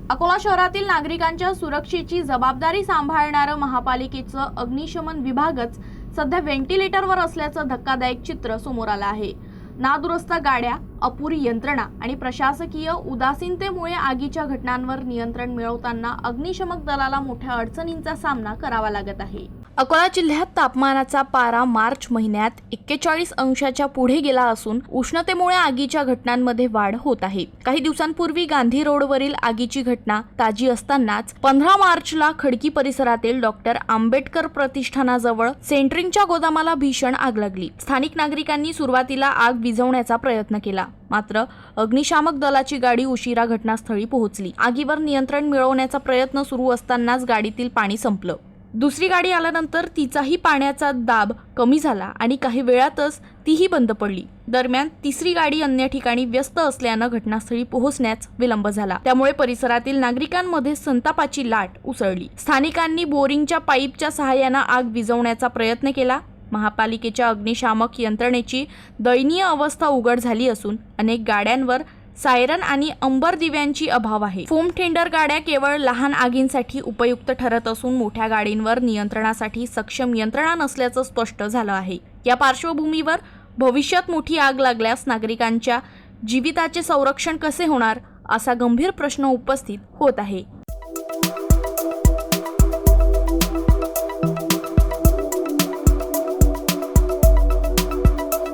अकोला शहरातील नागरिकांच्या सुरक्षेची जबाबदारी सांभाळणारं महापालिकेचं अग्निशमन विभागच सध्या व्हेंटिलेटरवर असल्याचं धक्कादायक चित्र समोर आलं आहे। नादुरुस्त गाड्या, अपुरी यंत्रणा आणि प्रशासकीय उदासीनतेमुळे आगीच्या घटनांवर नियंत्रण मिळवताना अग्निशमक दलाला मोठ्या अडचणींचा सामना करावा लागत आहे। अकोला जिल्ह्यात तापमानाचा पारा मार्च महिन्यात 41 अंशाच्या पुढे गेला असून उष्णतेमुळे आगीच्या घटनांमध्ये वाढ होत आहे। काही दिवसांपूर्वी गांधी रोडवरील आगीची घटना ताजी असतानाच 15 मार्चला खडकी परिसरातील डॉक्टर आंबेडकर प्रतिष्ठानाजवळ सेंटरिंगच्या गोदामाला भीषण आग लागली। स्थानिक नागरिकांनी सुरुवातीला आग विझवण्याचा प्रयत्न केला, मात्र अग्निशामक दलाची गाडी उशिरा घटनास्थळी पोहोचली। आगीवर नियंत्रण मिळवण्याचा प्रयत्न सुरू असतानाच गाडीतील पाणी संपलं। दुसरी गाडी आल्यानंतर तिचाही पाण्याचा दाब कमी झाला आणि काही वेळातच तीही बंद पडली। दरम्यान तिसरी गाडी अन्य ठिकाणी व्यस्त असल्यानं घटनास्थळी पोहोचण्यास विलंब झाला। त्यामुळे परिसरातील नागरिकांमध्ये संतापाची लाट उसळली। स्थानिकांनी बोरिंगच्या पाईपच्या सहाय्याने आग विझवण्याचा प्रयत्न केला। महापालिकेच्या अग्निशामक यंत्रणेची दयनीय अवस्था उघड झाली असून अनेक गाड्यांवर सायरन आणि अंबर दिव्यांची अभाव आहे। फोम टेंडर गाड्या केवळ लहान आगींसाठी उपयुक्त ठरत असून मोठ्या गाडींवर नियंत्रणासाठी सक्षम यंत्रणा नसल्याचं स्पष्ट झालं आहे। या पार्श्वभूमीवर भविष्यात मोठी आग लागल्यास नागरिकांच्या जीविताचे संरक्षण कसे होणार असा गंभीर प्रश्न उपस्थित होत आहे।